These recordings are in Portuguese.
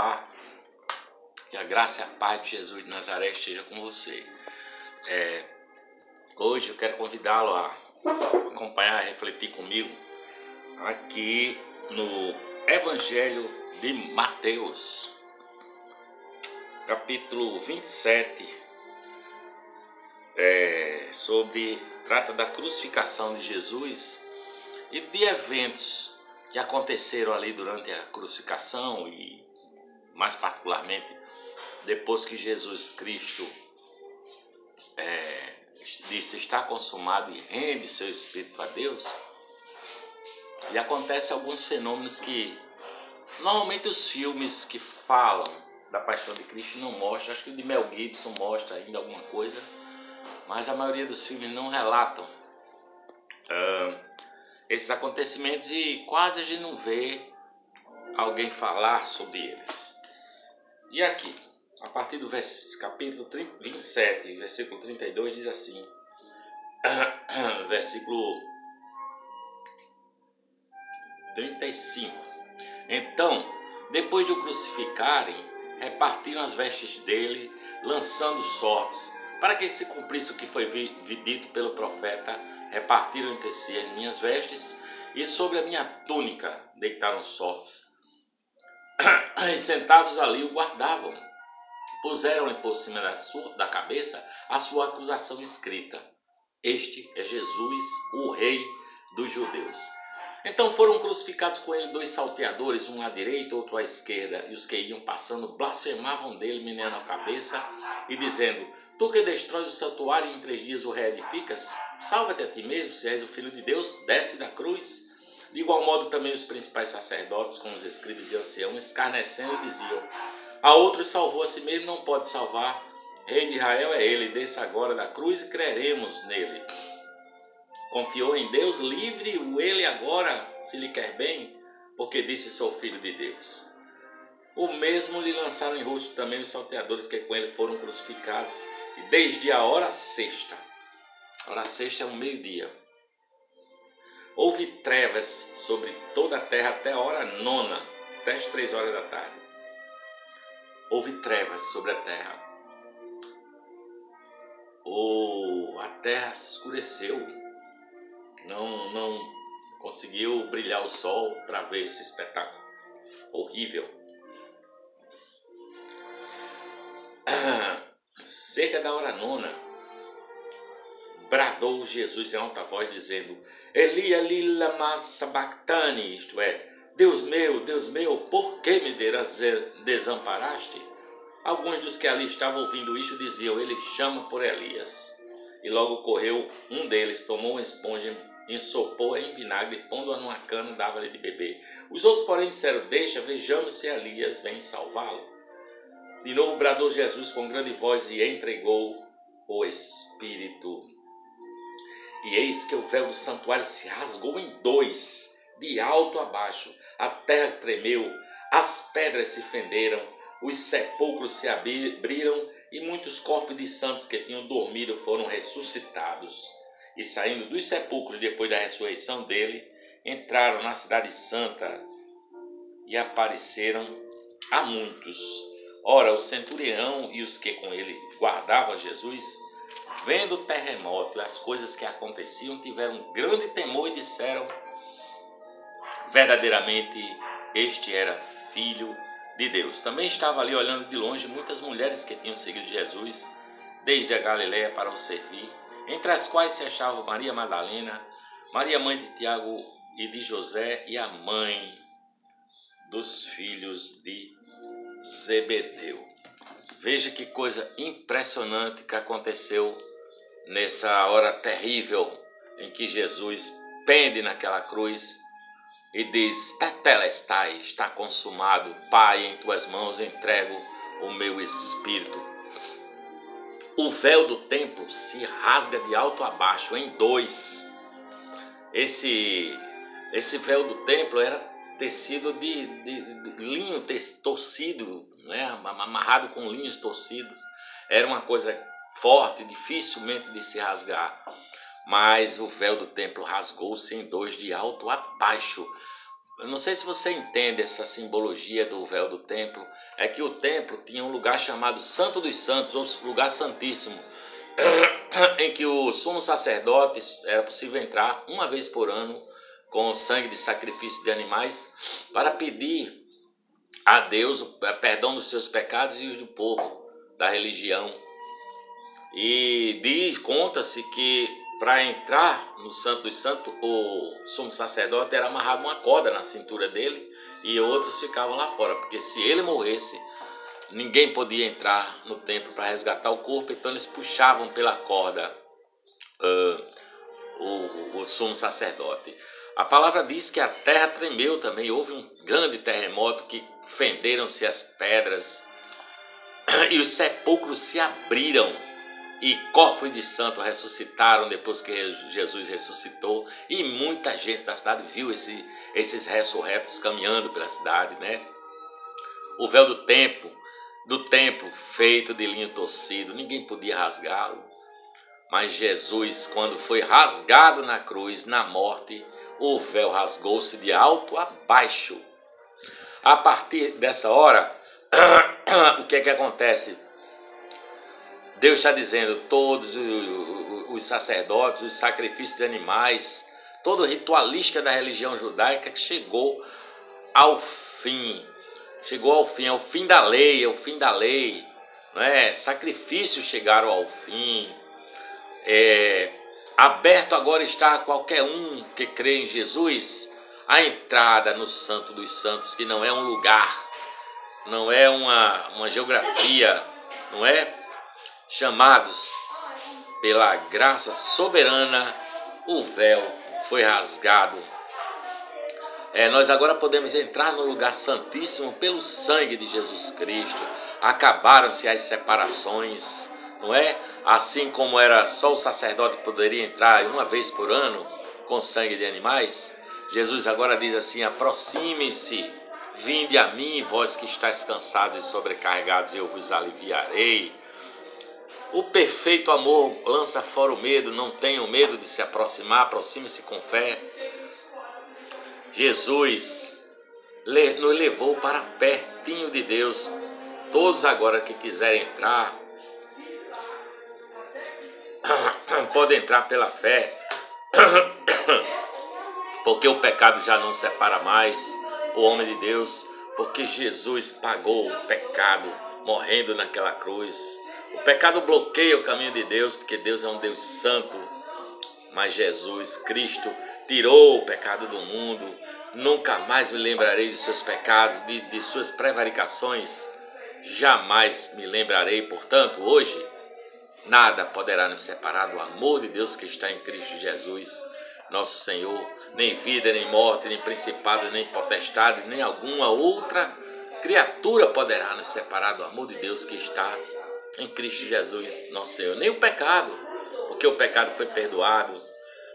falar. Que a graça e a paz de Jesus de Nazaré esteja com você. Hoje eu quero convidá-lo a acompanhar, a refletir comigo aqui no Evangelho de Mateus, capítulo 27, trata da crucificação de Jesus e de eventos que aconteceram ali durante a crucificação e mais particularmente depois que Jesus Cristo disse está consumado e rende seu espírito a Deus. E acontecem alguns fenômenos que normalmente os filmes que falam da paixão de Cristo não mostram. Acho que o de Mel Gibson mostra ainda alguma coisa, mas a maioria dos filmes não relatam esses acontecimentos e quase a gente não vê alguém falar sobre eles. E aqui, a partir do capítulo 27, versículo 32, diz assim, versículo 35. Então, depois de o crucificarem, repartiram as vestes dele, lançando sortes, para que se cumprisse o que foi dito pelo profeta. Repartiram entre si as minhas vestes, e sobre a minha túnica deitaram sortes. E sentados ali o guardavam. Puseram-lhe por cima da cabeça a sua acusação escrita: Este é Jesus, o Rei dos Judeus. Então foram crucificados com ele 2 salteadores, um à direita, outro à esquerda, e os que iam passando blasfemavam dele, meneando a cabeça e dizendo: Tu que destróis o santuário e em 3 dias o reedificas, salva-te a ti mesmo, se és o Filho de Deus, desce da cruz. De igual modo também os principais sacerdotes, com os escribas e anciãos, escarnecendo, diziam: A outros salvou a si mesmo, não pode salvar. Rei de Israel é ele, desça agora da cruz e creremos nele. Confiou em Deus, livre-o ele agora, se lhe quer bem, porque disse: Sou filho de Deus. O mesmo lhe lançaram em rosto também os salteadores que com ele foram crucificados. E desde a hora sexta é o meio-dia, houve trevas sobre toda a terra até a hora 9, até as 3 horas da tarde. Houve trevas sobre a terra. A terra se escureceu. Não conseguiu brilhar o sol para ver esse espetáculo horrível. Cerca da hora 9, bradou Jesus em alta voz, dizendo: Eli, Eli, lama sabachthani, isto é, Deus meu, por que me desamparaste? Alguns dos que ali estavam ouvindo isto diziam: Ele chama por Elias. E logo correu um deles, tomou uma esponja, ensopou em vinagre, pondo-a numa cana, dava-lhe de beber. Os outros, porém, disseram: Deixa, vejamos se Elias vem salvá-lo. De novo bradou Jesus com grande voz e entregou o Espírito. E eis que o véu do santuário se rasgou em 2, de alto a baixo. A terra tremeu, as pedras se fenderam, os sepulcros se abriram e muitos corpos de santos que tinham dormido foram ressuscitados. E saindo dos sepulcros depois da ressurreição dele, entraram na cidade santa e apareceram a muitos. Ora, o centurião e os que com ele guardavam Jesus, vendo o terremoto e as coisas que aconteciam, tiveram grande temor e disseram: Verdadeiramente este era filho de Deus. Também estava ali olhando de longe muitas mulheres que tinham seguido Jesus desde a Galileia para o servir, entre as quais se achavam Maria Madalena, Maria mãe de Tiago e de José e a mãe dos filhos de Zebedeu. Veja que coisa impressionante que aconteceu nessa hora terrível em que Jesus pende naquela cruz e diz: Tetelestai, está consumado. Pai, em tuas mãos entrego o meu espírito. O véu do templo se rasga de alto a baixo em 2. Esse véu do templo era tecido de linho torcido, né? Amarrado com linhos torcidos. Era uma coisa forte, dificilmente de se rasgar. Mas o véu do templo rasgou-se em 2 de alto a baixo. eu não sei se você entende essa simbologia do véu do templo, é que o templo tinha um lugar chamado Santo dos Santos, ou lugar santíssimo, em que o sumo sacerdote era possível entrar uma vez por ano com o sangue de sacrifício de animais para pedir a Deus o perdão dos seus pecados e os do povo, da religião. E conta-se que para entrar no Santo dos Santos, o sumo sacerdote era amarrado uma corda na cintura dele e outros ficavam lá fora, porque se ele morresse, ninguém podia entrar no templo para resgatar o corpo, então eles puxavam pela corda o sumo sacerdote. A palavra diz que a terra tremeu também, houve um grande terremoto que fenderam-se as pedras e os sepulcros se abriram e corpos de santos ressuscitaram depois que Jesus ressuscitou, e muita gente da cidade viu esses ressurretos caminhando pela cidade, né? O véu do templo feito de linho torcido, ninguém podia rasgá-lo, mas Jesus, quando foi rasgado na cruz, na morte, o véu rasgou-se de alto a baixo. A partir dessa hora, o que é que acontece? Deus está dizendo, todos os sacerdotes, os sacrifícios de animais, todo ritualista da religião judaica chegou ao fim. Chegou ao fim, é o fim da lei, é o fim da lei. Não é? Sacrifícios chegaram ao fim. Aberto agora está a qualquer um que crê em Jesus a entrada no Santo dos Santos, que não é um lugar, não é uma geografia, não é? Chamados pela graça soberana, o véu foi rasgado. Nós agora podemos entrar no lugar santíssimo pelo sangue de Jesus Cristo. Acabaram-se as separações, não é? Assim como era só o sacerdote que poderia entrar uma vez por ano com sangue de animais, Jesus agora diz assim: aproximem-se, vinde a mim, vós que estáis cansados e sobrecarregados, eu vos aliviarei. O perfeito amor lança fora o medo, não tenham medo de se aproximar, aproxime-se com fé. Jesus nos levou para pertinho de Deus. Todos agora que quiserem entrar, podem entrar pela fé, porque o pecado já não separa mais o homem de Deus, porque Jesus pagou o pecado morrendo naquela cruz. O pecado bloqueia o caminho de Deus, porque Deus é um Deus santo, mas Jesus Cristo tirou o pecado do mundo. Nunca mais me lembrarei de seus pecados, de suas prevaricações, jamais me lembrarei. Portanto, hoje, nada poderá nos separar do amor de Deus que está em Cristo Jesus, nosso Senhor. Nem vida, nem morte, nem principado, nem potestade, nem alguma outra criatura poderá nos separar do amor de Deus que está em Cristo Jesus, nosso Senhor. Nem o pecado, porque o pecado foi perdoado.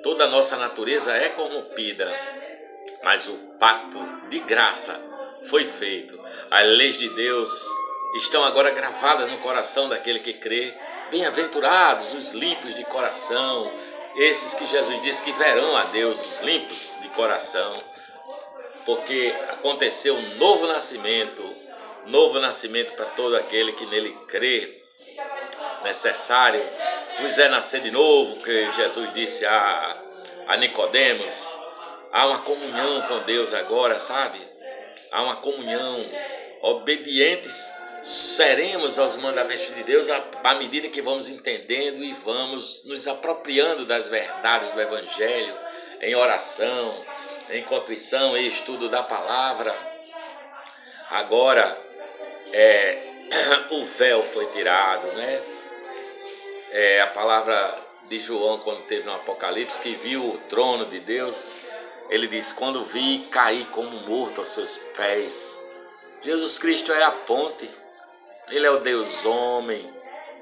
Toda a nossa natureza é corrompida, mas o pacto de graça foi feito. As leis de Deus estão agora gravadas no coração daquele que crê. Bem-aventurados os limpos de coração, esses que Jesus disse que verão a Deus, os limpos de coração, porque aconteceu um novo nascimento para todo aquele que nele crê. Necessário vos é nascer de novo, que Jesus disse a Nicodemos. Há uma comunhão com Deus agora, sabe? Há uma comunhão. Obedientes seremos aos mandamentos de Deus à medida que vamos entendendo e vamos nos apropriando das verdades do Evangelho, em oração, em contrição e estudo da palavra. Agora, o véu foi tirado, né? A palavra de João, quando teve no Apocalipse, que viu o trono de Deus, ele diz: quando vi, caí como morto aos seus pés. Jesus Cristo é a ponte, ele é o Deus homem,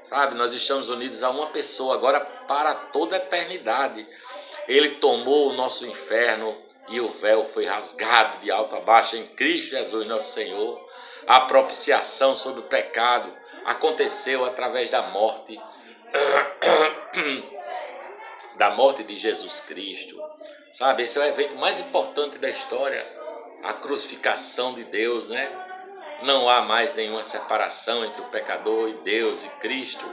sabe? Nós estamos unidos a uma pessoa agora para toda a eternidade. Ele tomou o nosso inferno e o véu foi rasgado de alto a baixo em Cristo Jesus, nosso Senhor. A propiciação sobre o pecado aconteceu através da morte de Jesus Cristo, sabe? Esse é o evento mais importante da história. a crucificação de Deus, né? Não há mais nenhuma separação entre o pecador e Deus e Cristo,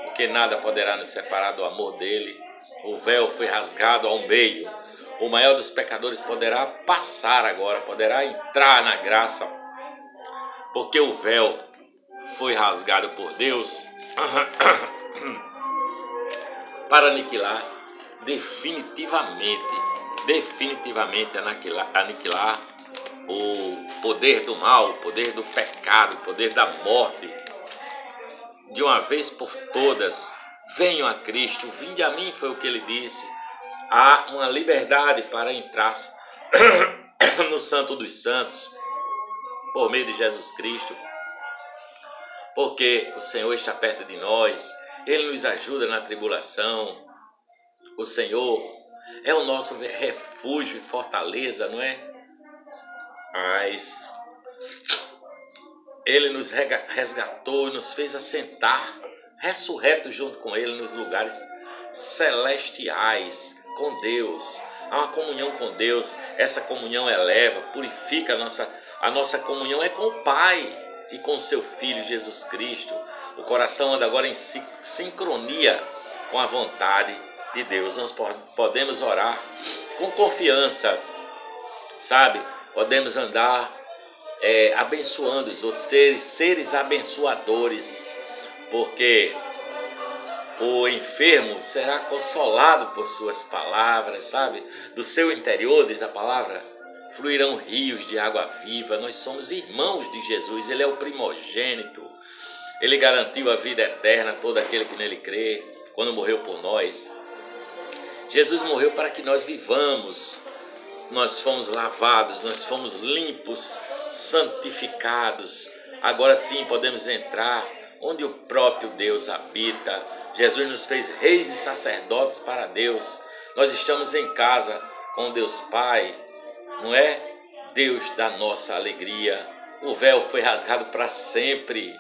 porque nada poderá nos separar do amor dele. O véu foi rasgado ao meio. O maior dos pecadores poderá passar agora, poderá entrar na graça, porque o véu foi rasgado por Deus para aniquilar definitivamente aniquilar o poder do mal, o poder do pecado, o poder da morte. De uma vez por todas, venham a Cristo, vinde a mim, foi o que ele disse. Há uma liberdade para entrar no Santo dos Santos, por meio de Jesus Cristo, porque o Senhor está perto de nós, Ele nos ajuda na tribulação. O Senhor é o nosso refúgio e fortaleza, não é? Mas Ele nos resgatou e nos fez assentar, ressurretos junto com Ele nos lugares celestiais, com Deus. Há uma comunhão com Deus, essa comunhão eleva, purifica a nossa comunhão é com o Pai e com o seu Filho Jesus Cristo. O coração anda agora em sincronia com a vontade de Deus. Nós podemos orar com confiança, sabe? Podemos andar abençoando os outros, seres abençoadores, porque o enfermo será consolado por suas palavras, sabe? Do seu interior, diz a palavra, fluirão rios de água viva. Nós somos irmãos de Jesus, Ele é o primogênito. Ele garantiu a vida eterna a todo aquele que nele crê, quando morreu por nós. Jesus morreu para que nós vivamos. Nós fomos lavados, nós fomos limpos, santificados. Agora sim podemos entrar onde o próprio Deus habita. Jesus nos fez reis e sacerdotes para Deus. Nós estamos em casa com Deus Pai, não é? Deus da nossa alegria. O véu foi rasgado para sempre.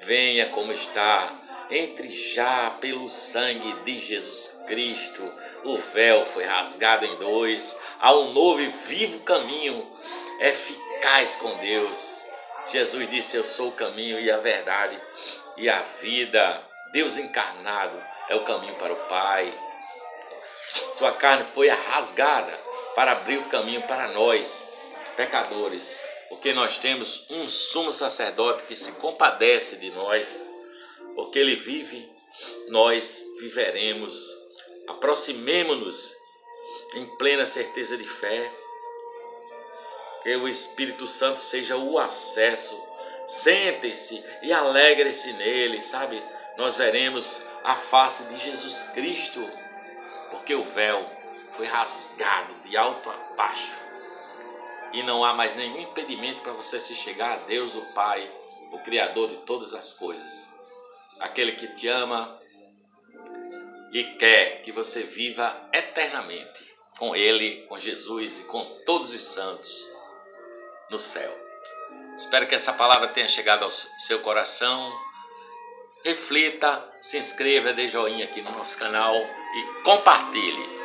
Venha como está. Entre já pelo sangue de Jesus Cristo. O véu foi rasgado em dois. Há um novo e vivo caminho, eficaz com Deus. Jesus disse: eu sou o caminho e a verdade e a vida. Deus encarnado é o caminho para o Pai. Sua carne foi rasgada para abrir o caminho para nós, pecadores, porque nós temos um sumo sacerdote que se compadece de nós, porque ele vive, nós viveremos. Aproximemo-nos em plena certeza de fé, que o Espírito Santo seja o acesso. Sentem-se e alegrem-se nele, sabe? Nós veremos a face de Jesus Cristo, porque o véu foi rasgado de alto a baixo e não há mais nenhum impedimento para você se chegar a Deus, o Pai, o Criador de todas as coisas, aquele que te ama e quer que você viva eternamente com Ele, com Jesus e com todos os santos no céu. Espero que essa palavra tenha chegado ao seu coração. Reflita, se inscreva, dê joinha aqui no nosso canal e compartilhe.